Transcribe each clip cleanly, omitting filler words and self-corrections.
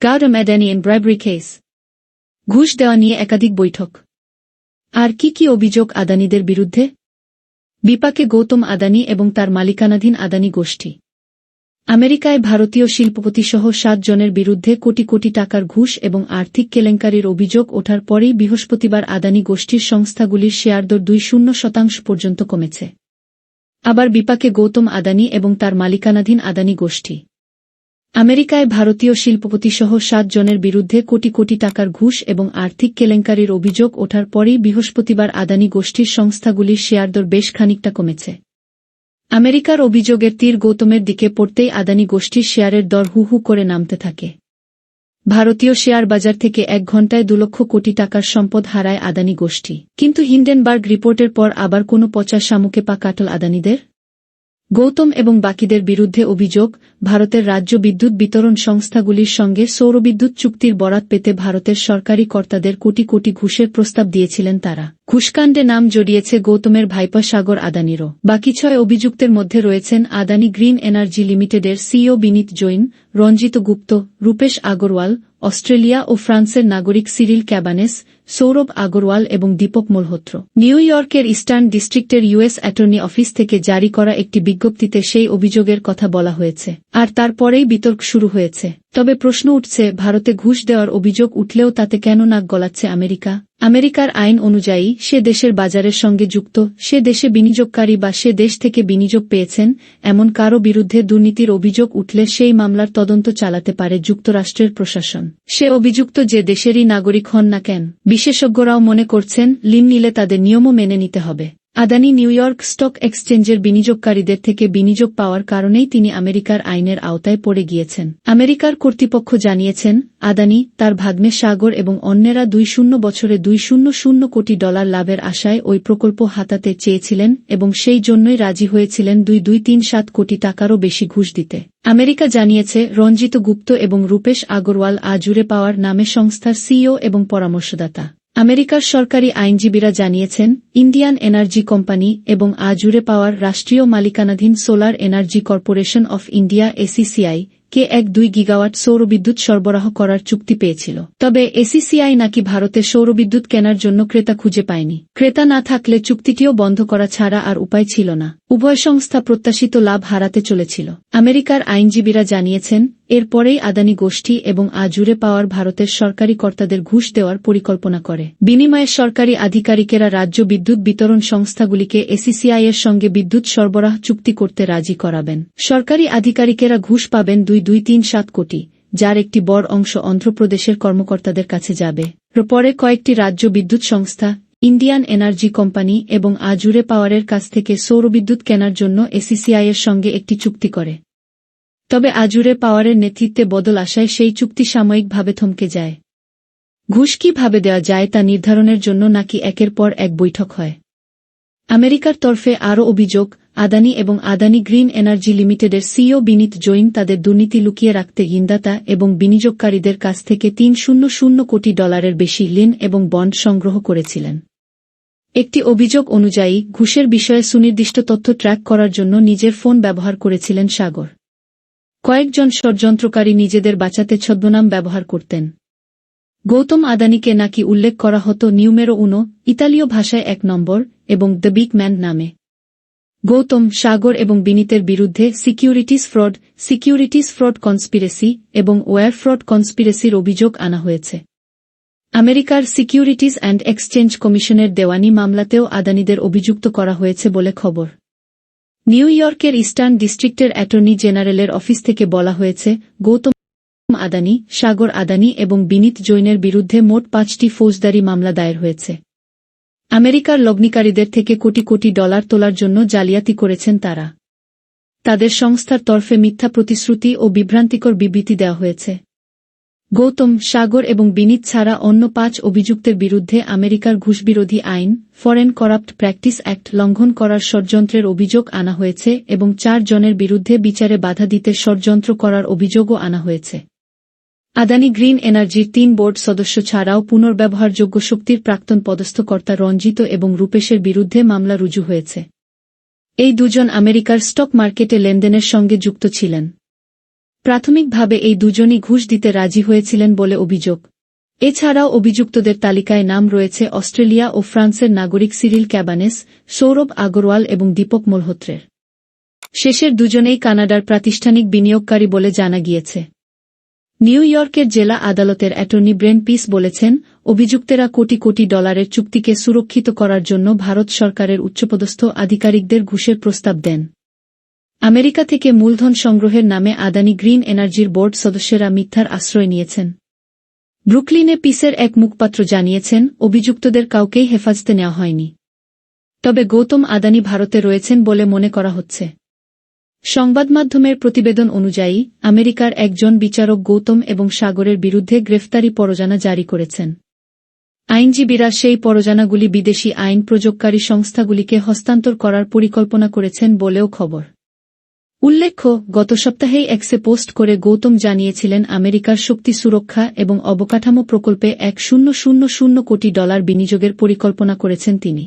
Gautam Adani and bribery case. ঘুষ দেওয়া নিয়ে একাধিক বৈঠক। আর কি কি অভিযোগ আদানিদের বিরুদ্ধে? বিপাকে গৌতম আদানি এবং তার মালিকানাধীন আদানি গোষ্ঠী। আমেরিকায় ভারতীয় শিল্পপতিসহ 7 জনের বিরুদ্ধে কোটি কোটি টাকার ঘুষ এবং আর্থিক কেলেঙ্কারির অভিযোগ ওঠার পরেই বৃহস্পতিবার আদানি গোষ্ঠীর সংস্থাগুলির শেয়ারদর 2.0% পর্যন্ত কমেছে। আবার বিপাকে গৌতম আদানি এবং তার মালিকানাধীন আদানি গোষ্ঠী। আমেরিকায় ভারতীয় শিল্পপতিসহ 7 জনের বিরুদ্ধে কোটি কোটি টাকার ঘুষ এবং আর্থিক কেলেঙ্কারির অভিযোগ ওঠার পরেই বৃহস্পতিবার আদানি গোষ্ঠীর সংস্থাগুলির শেয়ারদর বেশ খানিকটা কমেছে। আমেরিকার অভিযোগের তীর গৌতমের দিকে পড়তেই আদানি গোষ্ঠীর শেয়ারের দর হু হু করে নামতে থাকে। ভারতীয় শেয়ার বাজার থেকে 1 ঘণ্টায় 2 লক্ষ কোটি টাকার সম্পদ হারায় আদানি গোষ্ঠী। কিন্তু হিন্ডেনবার্গ রিপোর্টের পর আবার কোনো পচার শামুকে পা কাটল আদানিদের? গৌতম এবং বাকিদের বিরুদ্ধে অভিযোগ, ভারতের রাজ্য বিদ্যুৎ বিতরণ সংস্থাগুলির সঙ্গে সৌরবিদ্যুৎ চুক্তির বরাত পেতে ভারতের সরকারি কর্তাদের কোটি কোটি ঘুষের প্রস্তাব দিয়েছিলেন তারা। ঘুষকাণ্ডে নাম জড়িয়েছে গৌতমের ভাইপা সাগর আদানিরও। বাকি 6 অভিযুক্তের মধ্যে রয়েছেন আদানি গ্রিন এনার্জি লিমিটেডের সিইও বিনীত জৈন, রঞ্জিত গুপ্ত, রূপেশ আগরওয়াল, অস্ট্রেলিয়া ও ফ্রান্সের নাগরিক সিরিল ক্যাবানেস, সৌরভ আগরওয়াল এবং দীপক মালহোত্র। নিউ ইয়র্কের ইস্টার্ন ডিস্ট্রিক্টের ইউএস অ্যাটর্নি অফিস থেকে জারি করা একটি বিজ্ঞপ্তিতে সেই অভিযোগের কথা বলা হয়েছে। আর তারপরেই বিতর্ক শুরু হয়েছে। তবে প্রশ্ন উঠছে, ভারতে ঘুষ দেওয়ার অভিযোগ উঠলেও তাতে কেন নাক গলাচ্ছে আমেরিকা? আমেরিকার আইন অনুযায়ী সে দেশের বাজারের সঙ্গে যুক্ত, সে দেশে বিনিয়োগকারী বা সে দেশ থেকে বিনিয়োগ পেয়েছেন এমন কারও বিরুদ্ধে দুর্নীতির অভিযোগ উঠলে সেই মামলার তদন্ত চালাতে পারে যুক্তরাষ্ট্রের প্রশাসন, সে অভিযুক্ত যে দেশেরই নাগরিক হন না কেন। বিশেষজ্ঞরাও মনে করছেন, ঋণ নিলে তাদের নিয়মও মেনে নিতে হবে। আদানি নিউ ইয়র্ক স্টক এক্সচেঞ্জের বিনিয়োগকারীদের থেকে বিনিয়োগ পাওয়ার কারণেই তিনি আমেরিকার আইনের আওতায় পড়ে গিয়েছেন। আমেরিকার কর্তৃপক্ষ জানিয়েছেন, আদানি, তার ভাগ্নে সাগর এবং অন্যেরা 20 বছরে $200 কোটি লাভের আশায় ওই প্রকল্প হাতাতে চেয়েছিলেন এবং সেই জন্যই রাজি হয়েছিলেন 2.237 কোটি টাকারও বেশি ঘুষ দিতে। আমেরিকা জানিয়েছে, রঞ্জিত গুপ্ত এবং রূপেশ আগরওয়াল আজুরে পাওয়ার নামে সংস্থার সিইও এবং পরামর্শদাতা। আমেরিকার সরকারি আইনজীবীরা জানিয়েছেন, ইন্ডিয়ান এনার্জি কোম্পানি এবং আজুরে পাওয়ার রাষ্ট্রীয় মালিকানাধীন solar energy corporation of India SCCI কে 1.2 গিগাওয়াট সৌরবিদ্যুৎ সরবরাহ করার চুক্তি পেয়েছিল। তবে এসিসিআই নাকি ভারতে সৌরবিদ্যুৎ কেনার জন্য ক্রেতা খুঁজে পায়নি। ক্রেতা না থাকলে চুক্তিটিও বন্ধ করা ছাড়া আর উপায় ছিল না। উভয় সংস্থা প্রত্যাশিত লাভ হারাতে চলেছিল। আমেরিকার আইনজীবীরা জানিয়েছেন, এরপরেই আদানি গোষ্ঠী এবং আজুরে পাওয়ার ভারতের সরকারি কর্তাদের ঘুষ দেওয়ার পরিকল্পনা করে। বিনিময়ে সরকারি আধিকারিকেরা রাজ্য বিদ্যুৎ বিতরণ সংস্থাগুলিকে এসিসিআই এর সঙ্গে বিদ্যুৎ সরবরাহ চুক্তি করতে রাজি করাবেন। সরকারি আধিকারিকেরা ঘুষ পাবেন 2.237 কোটি, যার একটি বড় অংশ অন্ধ্রপ্রদেশের কর্মকর্তাদের কাছে যাবে। পরে কয়েকটি রাজ্য বিদ্যুৎ সংস্থা, ইন্ডিয়ান এনার্জি কোম্পানি এবং আজুরে পাওয়ারের কাছ থেকে সৌরবিদ্যুৎ কেনার জন্য এসিসিআই এর সঙ্গে একটি চুক্তি করে। তবে আজুরে পাওয়ারের নেতৃত্বে বদল আসায় সেই চুক্তি সাময়িকভাবে থমকে যায়। ঘুষ কিভাবে দেওয়া যায় তা নির্ধারণের জন্য নাকি একের পর এক বৈঠক হয়। আমেরিকার তরফে আরও অভিযোগ, আদানি এবং আদানি গ্রিন এনার্জি লিমিটেডের সিইও বিনীত জৈন তাদের দুর্নীতি লুকিয়ে রাখতে ঋণদাতা এবং বিনিয়োগকারীদের কাছ থেকে $300 কোটি বেশি ঋণ এবং বন্ড সংগ্রহ করেছিলেন। একটি অভিযোগ অনুযায়ী, ঘুষের বিষয়ে সুনির্দিষ্ট তথ্য ট্র্যাক করার জন্য নিজের ফোন ব্যবহার করেছিলেন সাগর। কয়েকজন ষড়যন্ত্রকারী নিজেদের বাঁচাতে ছদ্মনাম ব্যবহার করতেন। গৌতম আদানিকে নাকি উল্লেখ করা হতো নিউমেরো 1, ইতালীয় ভাষায় 1 নম্বর, এবং দ্য বিগ ম্যান নামে। গৌতম, সাগর এবং বিনীতের বিরুদ্ধে সিকিউরিটিজ ফ্রড কনস্পিরেসি এবং ওয়্যার ফ্রড কনস্পিরেসির অভিযোগ আনা হয়েছে। আমেরিকার সিকিউরিটিজ অ্যান্ড এক্সচেঞ্জ কমিশনের দেওয়ানি মামলাতেও আদানিদের অভিযুক্ত করা হয়েছে বলে খবর। নিউ ইয়র্কের ইস্টার্ন ডিস্ট্রিক্টের অ্যাটর্নি জেনারেলের অফিস থেকে বলা হয়েছে, গৌতম আদানি, সাগর আদানি এবং বিনীত জৈনের বিরুদ্ধে মোট 5টি ফৌজদারি মামলা দায়ের হয়েছে। আমেরিকার লগ্নিকারীদের থেকে কোটি কোটি ডলার তোলার জন্য জালিয়াতি করেছেন তারা। তাদের সংস্থার তরফে মিথ্যা প্রতিশ্রুতি ও বিভ্রান্তিকর বিবৃতি দেওয়া হয়েছে। গৌতম, সাগর এবং বিনীত ছাড়া অন্য 5 অভিযুক্তের বিরুদ্ধে আমেরিকার ঘুষবিরোধী আইন, ফরেন করাপ্ট প্র্যাকটিস অ্যাক্ট লঙ্ঘন করার ষড়যন্ত্রের অভিযোগ আনা হয়েছে এবং 4 জনের বিরুদ্ধে বিচারে বাধা দিতে ষড়যন্ত্র করার অভিযোগও আনা হয়েছে। আদানি গ্রিন এনার্জির 3 বোর্ড সদস্য ছাড়াও পুনর্ব্যবহারযোগ্য শক্তির প্রাক্তন পদস্থ কর্তা রঞ্জিত এবং রূপেশের বিরুদ্ধে মামলা রুজু হয়েছে। এই দুজন আমেরিকার স্টক মার্কেটে লেনদেনের সঙ্গে যুক্ত ছিলেন। প্রাথমিকভাবে এই দুজনই ঘুষ দিতে রাজি হয়েছিলেন বলে অভিযোগ। এছাড়াও অভিযুক্তদের তালিকায় নাম রয়েছে অস্ট্রেলিয়া ও ফ্রান্সের নাগরিক সিরিল ক্যাবানেস, সৌরভ আগরওয়াল এবং দীপক মালহোত্রের। শেষের দুজনেই কানাডার প্রাতিষ্ঠানিক বিনিয়োগকারী বলে জানা গিয়েছে। নিউ ইয়র্কের জেলা আদালতের অ্যাটর্নি ব্রেন পিস বলেছেন, অভিযুক্তেরা কোটি কোটি ডলারের চুক্তিকে সুরক্ষিত করার জন্য ভারত সরকারের উচ্চপদস্থ আধিকারিকদের ঘুষের প্রস্তাব দেন। আমেরিকা থেকে মূলধন সংগ্রহের নামে আদানি গ্রিন এনার্জির বোর্ড সদস্যরা মিথ্যার আশ্রয় নিয়েছেন। ব্রুকলিনে পিসের এক মুখপাত্র জানিয়েছেন, অভিযুক্তদের কাউকেই হেফাজতে নেওয়া হয়নি। তবে গৌতম আদানি ভারতে রয়েছেন বলে মনে করা হচ্ছে। সংবাদমাধ্যমের প্রতিবেদন অনুযায়ী, আমেরিকার একজন বিচারক গৌতম এবং সাগরের বিরুদ্ধে গ্রেফতারি পরোয়ানা জারি করেছেন। আইনজীবীরা সেই পরোয়ানাগুলি বিদেশি আইন প্রয়োগকারী সংস্থাগুলিকে হস্তান্তর করার পরিকল্পনা করেছেন বলেও খবর। উল্লেখ্য, গত সপ্তাহেই এক্সে পোস্ট করে গৌতম জানিয়েছিলেন আমেরিকার শক্তি সুরক্ষা এবং অবকাঠামো প্রকল্পে $1,000 কোটি বিনিয়োগের পরিকল্পনা করেছেন তিনি।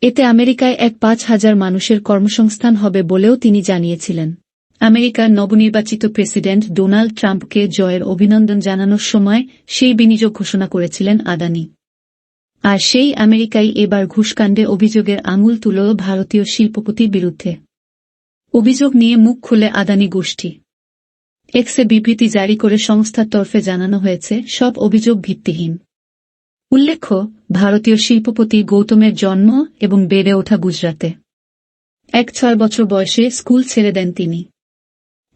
এতে আমেরিকায় 5,000 মানুষের কর্মসংস্থান হবে বলেও তিনি জানিয়েছিলেন। আমেরিকার নবনির্বাচিত প্রেসিডেন্ট ডোনাল্ড ট্রাম্পকে জয়ের অভিনন্দন জানানোর সময় সেই বিনিয়োগ ঘোষণা করেছিলেন আদানি। আর সেই আমেরিকাই এবার ঘুষকাণ্ডে অভিযোগের আঙুল তুলল ভারতীয় শিল্পপতির বিরুদ্ধে। অভিযোগ নিয়ে মুখ খুলে আদানি গোষ্ঠী। এক্সে বিবৃতি জারি করে সংস্থার তরফে জানানো হয়েছে, সব অভিযোগ ভিত্তিহীন। উল্লেখ্য, ভারতীয় শিল্পপতি গৌতমের জন্ম এবং বেড়ে ওঠা গুজরাতে। 6 বছর বয়সে স্কুল ছেড়ে দেন তিনি।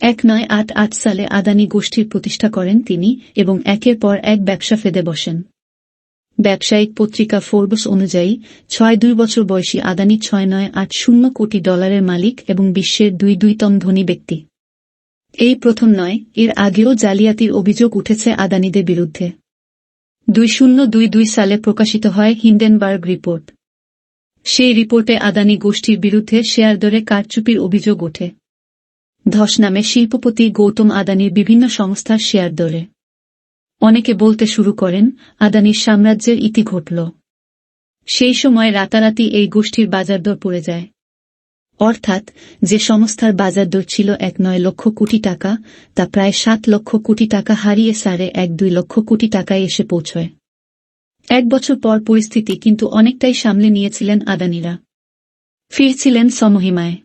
1988 সালে আদানি গোষ্ঠীর প্রতিষ্ঠা করেন তিনি এবং একের পর এক ব্যবসা ফেদে বসেন। ব্যবসায়িক পত্রিকা ফোর্বস অনুযায়ী 2 বছর বয়সী আদানি $6,980 কোটি মালিক এবং বিশ্বের 2তম ধনী ব্যক্তি। এই প্রথম নয়, এর আগেও জালিয়াতির অভিযোগ উঠেছে আদানিদের বিরুদ্ধে। 2022 সালে প্রকাশিত হয় হিন্ডেনবার্গ রিপোর্ট। সেই রিপোর্টে আদানি গোষ্ঠীর বিরুদ্ধে শেয়ার দরে কারচুপির অভিযোগ ওঠে। ধস নামে শিল্পপতি গৌতম আদানির বিভিন্ন সংস্থার শেয়ার দরে। অনেকে বলতে শুরু করেন, আদানির সাম্রাজ্যের ইতি ঘটল। সেই সময় রাতারাতি এই গোষ্ঠীর বাজারদর পড়ে যায়। অর্থাৎ, যে সংস্থার বাজারদর ছিল 1.9 লক্ষ কোটি টাকা, তা প্রায় 7 লক্ষ কোটি টাকা হারিয়ে 1.2 লক্ষ কোটি টাকায় এসে পৌঁছয়। 1 বছর পর পরিস্থিতি কিন্তু অনেকটাই সামলে নিয়েছিলেন আদানিরা। ফিরছিলেন সমহিমায়।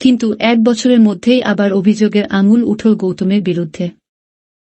কিন্তু 1 বছরের মধ্যেই আবার অভিযোগের আঙুল উঠল গৌতমের বিরুদ্ধে।